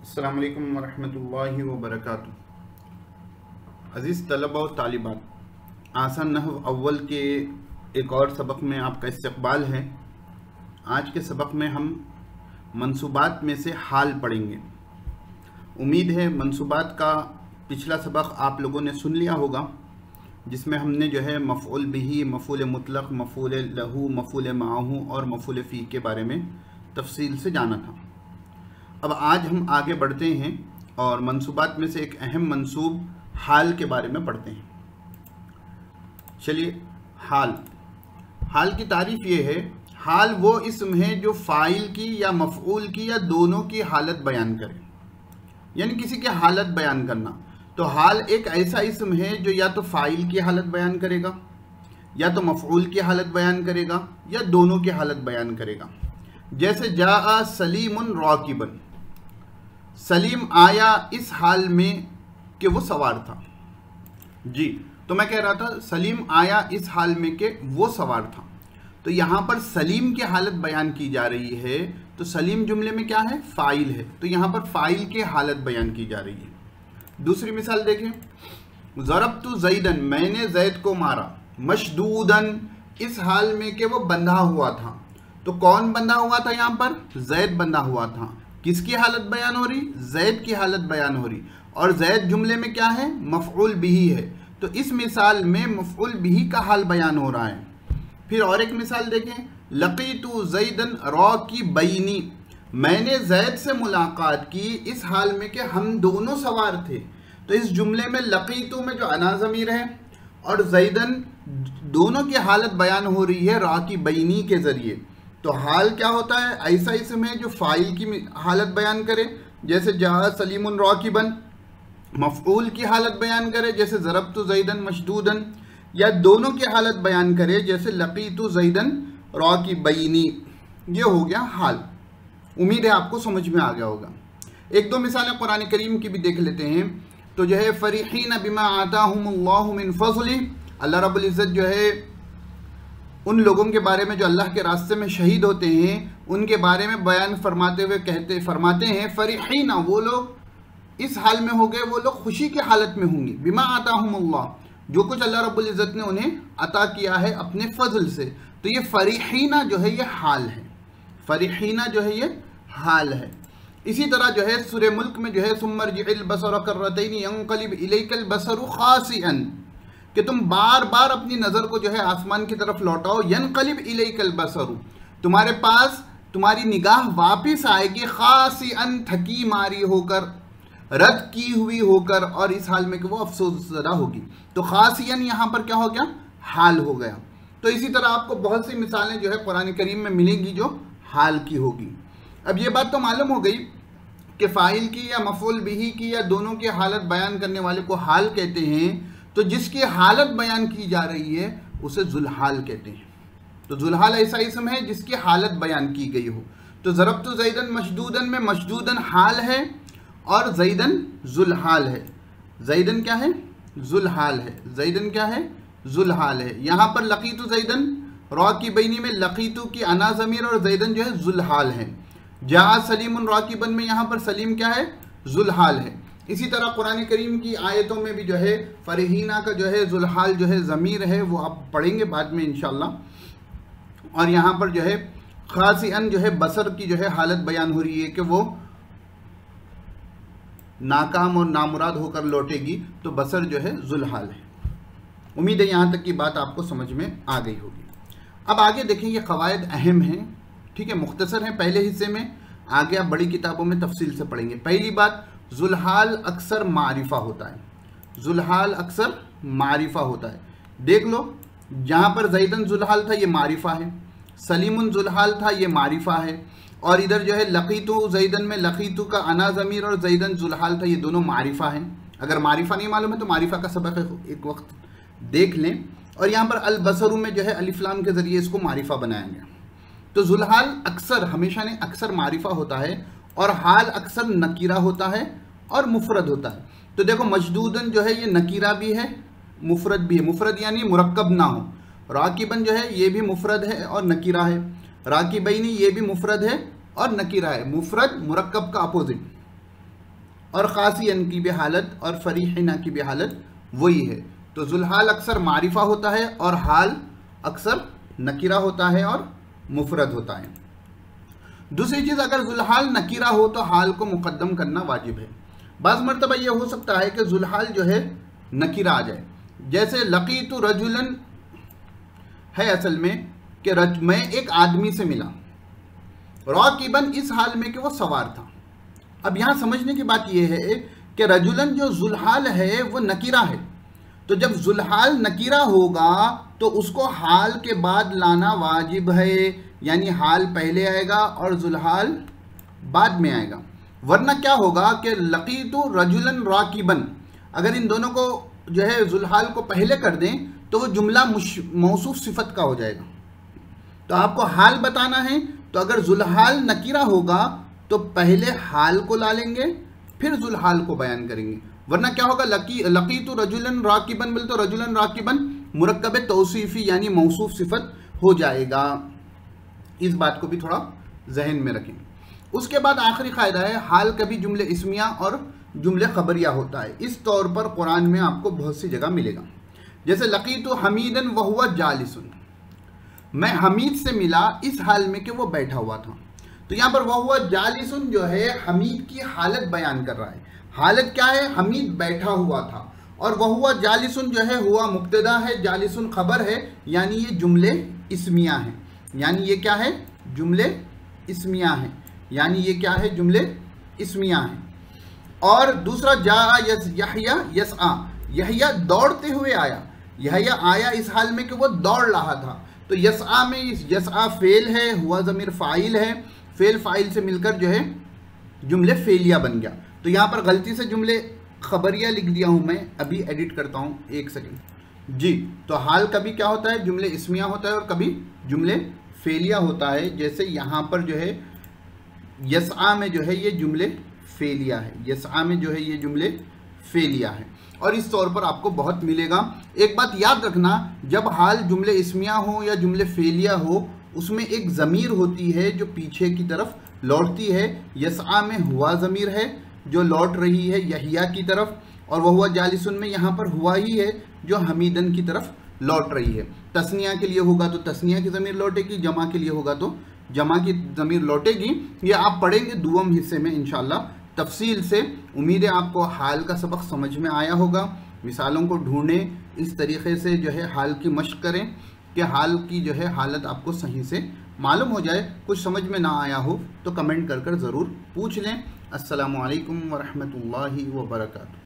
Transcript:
السلام علیکم ورحمۃ اللہ وبرکاتہ۔ عزیز طلبہ و طالبات، آسان نحو اول کے ایک اور سبق میں آپ کا استقبال ہے۔ آج کے سبق میں ہم منصوبات میں سے حال پڑھیں گے۔ امید ہے منصوبات کا پچھلا سبق آپ لوگوں نے سن لیا ہوگا، جس میں ہم نے مفعول بہ، مفعول مطلق، مفعول لہو، مفعول معہ اور مفعول فیہ کے بارے میں تفصیل سے جانا تھا۔ اب آج ہم آگے بڑھتے ہیں اور منصوبات میں سے ایک اہم منصوب حال کے بارے میں پڑھتے ہیں۔ چلیے، حال کی تعریف یہ ہے، حال وہ اسم ہے جو فاعل کی یا مفعول کی یا دونوں کی حالت بیان کرے، یعنی کسی کی حالت بیان کرنا۔ تو حال ایک ایسا اسم ہے جو یا تو فاعل کی حالت بیان کرے گا، یا تو مفعول کی حالت بیان کرے گا، یا دونوں کی حالت بیان کرے گا۔ جیسے جاء سلیم راکبا، سلیم آیا اس حال میں کہ وہ سوار تھا۔ جی، تو میں کہہ رہا تھا سلیم آیا اس حال میں کہ وہ سوار تھا۔ تو یہاں پر سلیم کی حالت بیان کی جا رہی ہے، تو سلیم جملے میں کیا ہے؟ فاعل ہے، تو یہاں پر فاعل کی حالت بیان کی جا رہی ہے۔ دوسری مثال دیکھیں، ضربت زیدن، میں نے زید کو مارا، مشدودن اس حال میں کہ وہ بندھا ہوا تھا۔ تو کون بندھا ہوا تھا؟ یہاں پر زید بندھا ہوا تھا۔ کس کی حالت بیان ہو رہی؟ زید کی حالت بیان ہو رہی، اور زید جملے میں کیا ہے؟ مفعول بہ ہے، تو اس مثال میں مفعول بہ کا حال بیان ہو رہا ہے۔ پھر اور ایک مثال دیکھیں، لقیت زیدن راکبین، میں نے زید سے ملاقات کی اس حال میں کہ ہم دونوں سوار تھے۔ تو اس جملے میں لقیتو میں جو انا ضمیر ہے اور زیدن دونوں کی حالت بیان ہو رہی ہے راکبینی کے ذریعے۔ تو حال کیا ہوتا ہے؟ ایسا اسم ہے جو فاعل کی حالت بیان کرے، جیسے جاء سلیم راکبا، مفعول کی حالت بیان کرے جیسے ضربت زیدن مشدودن، یا دونوں کی حالت بیان کرے جیسے لقیت زیدن راکبینی۔ یہ ہو گیا حال۔ امید ہے آپ کو سمجھ میں آ گیا ہوگا۔ ایک دو مثالیں قرآن کریم کی بھی دیکھ لیتے ہیں۔ تو فرحین بما آتاہم اللہ من فضلہ، اللہ رب العزت ان لوگوں کے بارے میں جو اللہ کے راستے میں شہید ہوتے ہیں، ان کے بارے میں بیان فرماتے ہوئے فرماتے ہیں فرحین، وہ لوگ اس حال میں ہو گئے، وہ لوگ خوشی کی حالت میں ہوں گے، بما آتاہم اللہ، جو کچھ اللہ رب العزت نے انہیں عطا کیا ہے اپنے فضل سے۔ تو یہ فرحین یہ حال ہے، فرحین یہ حال ہے۔ اسی طرح سورہ ملک میں ثم ارجع البصر کرتین ينقلب الیک البصر خاسئا، کہ تم بار بار اپنی نظر کو آسمان کی طرف لوٹاؤ، ینقلب الیک البصر، تمہارے پاس تمہاری نگاہ واپس آئے گی، خاسئا تھکی ماری ہو کر، رد کی ہوئی ہو کر، اور اس حال میں کہ وہ افسوس زدہ ہوگی۔ تو خاسئا یہاں پر کیا ہو گیا؟ حال ہو گیا۔ تو اسی طرح آپ کو بہت سی مثالیں قرآن کریم میں ملیں گی جو حال کی ہوگی۔ اب یہ بات تو معلوم ہو گئی کہ فاعل کی یا مفعول بہ کی یا دونوں کی حالت بیان کرنے والے کو حال کہتے ہیں۔ تو جس کی حالت بیان کی جا رہی ہے اسے ذوالحال کہتے ہیں۔ تو ذوالحال ایسا اسم ہے جس کی حالت بیان کی گئی ہو۔ تو ضربت زیدن مشدودن میں مشدودن حال ہے اور زیدن ذوالحال ہے۔ زیدن کیا ہے؟ ذوالحال ہے۔ زیدن کیا ہے؟ ذوالحال ہے۔ یہاں پر لقیت زیدن راکبین میں لقیتو کی انا ضمیر اور زیدن ذوالحال ہے۔ جاء سلیم راکبا میں یہاں پر سلیم کیا ہے؟ ذوالحال ہے۔ اسی طرح قرآن کریم کی آیتوں میں بھی فرحینہ کا ذوالحال ضمیر ہے، وہ آپ پڑھیں گے بعد میں انشاءاللہ۔ اور یہاں پر خاسئاً بصر کی حالت بیان ہو رہی ہے کہ وہ ناکام اور نامراد ہو کر لوٹے گی، تو بصر ذوالحال ہے۔ امید ہے یہاں تک کی بات آپ کو سمجھ میں آ گئی ہوگی۔ اب آگے دیکھیں، یہ قواعد اہم ہیں، ٹھیک ہے، مختصر ہیں پہلے حصے میں، آگے آپ بڑی کتابوں میں تفصیل سے پڑھیں گے۔ پہلی بات، ذوالحال اکثر معرفہ ہوتا ہے۔ ذوالحال اکثر معرفہ ہوتا ہے۔ دیکھ لو، جہاں پر زیدن ذوالحال تھا یہ معرفہ ہے، سلیم ذوالحال تھا یہ معرفہ ہے، اور ادھر لقیتو زیدن میں لقیتو کا انا ضمیر اور زیدن ذوالحال تھا، یہ دونوں معرفہ ہیں۔ اگر معرفہ نہیں معلوم ہے تو معرفہ کا سبق ایک وقت دیکھ لیں۔ اور یہاں پر البصر میں الف لام کے ذریعے اس کو معرفہ بنایا گیا۔ تو ذوالحال اکثر، ہمیشہ نہیں، اکثر معرفہ ہوتا ہے، اور حال اکثر نکیرہ ہوتا ہے اور مفرد ہوتا ہے۔ تو دیکھو مشدودن یہ نکیرہ بھی ہے، مفرد بھی ہے، مفرد یعنی مرکب نہ ہو۔ راکبن یہ بھی مفرد ہے اور نکیرہ ہے۔ راکبینی یہ بھی مفرد ہے اور نکیرہ ہے، مفرد مرکب کا اپوزٹ۔ اور قاسین کی بھی حالت اور فریحنا کی بھی حالت وہی ہے. تو ذوالحال اکثر معرفہ ہوتا ہے اور حال اکثر نکرہ ہوتا ہے اور مفرد ہوتا ہے. دوسری چیز، اگر ذوالحال نکرہ ہو تو حال کو مقدم کرنا واجب ہے. بعض مرتبہ یہ ہو سکتا ہے کہ ذوالحال جو ہے نکرہ آ جائے، جیسے لقیت رجلاً ہے اصل میں کہ میں ایک آدمی سے ملا، راکباً اس حال میں کہ وہ سوار تھا. اب یہاں سمجھنے کی بات یہ ہے کہ رجلاً جو ذوالحال ہے وہ نکرہ ہے، تو جب ذوالحال نکرہ ہوگا تو اس کو حال کے بعد لانا واجب ہے، یعنی حال پہلے آئے گا اور ذوالحال بعد میں آئے گا. ورنہ کیا ہوگا کہ لقیت رجلاً راکباً، اگر ان دونوں کو جو ہے ذوالحال کو پہلے کر دیں تو وہ جملہ موصوف صفت کا ہو جائے گا. تو آپ کو حال بتانا ہے، تو اگر ذوالحال نکرہ ہوگا تو پہلے حال کو لا لیں گے پھر ذوالحال کو بیان کریں گے. ورنہ کیا ہوگا، لقیت رجلاً راکباً بولے تو رجلاً راکباً مرکب توصیفی یعنی موصوف صفت ہو جائے گا. اس بات کو بھی تھوڑا ذہن میں رکھیں. اس کے بعد آخری قاعدہ ہے، حال کبھی جملے اسمیہ اور جملے خبریہ ہوتا ہے. اس طور پر قرآن میں آپ کو بہت سی جگہ ملے گا، جیسے لقیت حمیداً وہو جالس، میں حمید سے ملا اس حال میں کہ وہ بیٹھا ہوا تھا. تو یہاں پر وہو جالس جو ہے حمید کی حالت بیان کر رہا ہے. حالت کیا ہے؟ حمید بیٹھا ہوا تھا. اور وہو جالس جو ہے ہوا مبتدا ہے، جالس خبر ہے، یعنی یہ جملے اسمیہ ہیں. یعنی یہ کیا ہے؟ جملے اسمیہ ہیں. یعنی یہ کیا ہے؟ جملے اسمیہ ہیں. اور دوسرا جاء یحییٰ یسعیٰ، یحییٰ دوڑتے ہوئے آیا. یحییٰ آیا اس حال میں کہ وہ دوڑ رہا تھا. تو یسعیٰ میں یسعیٰ فعل ہے، ہوا ضمیر فاعل ہے، فعل فاعل سے مل کر جو ہے جملے فعلیہ بن گیا. تو یہاں پر غلطی سے جملے خبریہ لکھ دیا ہوں میں، ابھی ایڈٹ کرتا ہوں ایک سیکنڈ جی. تو حال کبھی کیا ہوتا ہے؟ جملے اسمیہ ہوتا ہے اور کبھی جملے فعلیہ ہوتا ہے. جیسے یہاں پر جو ہے یسعیٰ میں جو ہے یہ جملے فعلیہ ہے، یسعیٰ میں جو ہے یہ جملے فعلیہ ہے. اور اس طور پر آپ کو بہت ملے گا. ایک بات یاد رکھنا، جب حال جملے اسمیہ ہو یا جملے فعلیہ ہو، اس میں ایک ضمیر ہوتی ہے جو پیچھے کی طرف لوٹتی ہے. یسعیٰ میں ہوا ضمیر ہے جو لوٹ رہی ہے یحییٰ کی طرف، اور وہو جالسن میں یہاں پر ہوا ہی ہے جو حمیدن کی طرف لوٹ رہی ہے. تثنیہ کے لیے ہوگا تو تثنیہ کی ضمیر لوٹے گی، جمع کے لیے ہوگا تو جمع کی ضمیر لوٹے گی. یہ آپ پڑھیں گے دوم حصے میں انشاءاللہ تفصیل سے. امید ہے آپ کو حال کا سبق سمجھ میں آیا ہوگا. مثالوں کو ڈھونڈیں، اس طریقے سے جو ہے حال کی مشق کریں کہ حال کی جو ہے حالت آپ کو صحیح سے معلوم ہو جائے. کچھ سمجھ میں نہ آیا ہو تو کمنٹ کر ضرور پوچھ لیں. السلام علیکم ورحمۃ اللہ وبرکاتہ.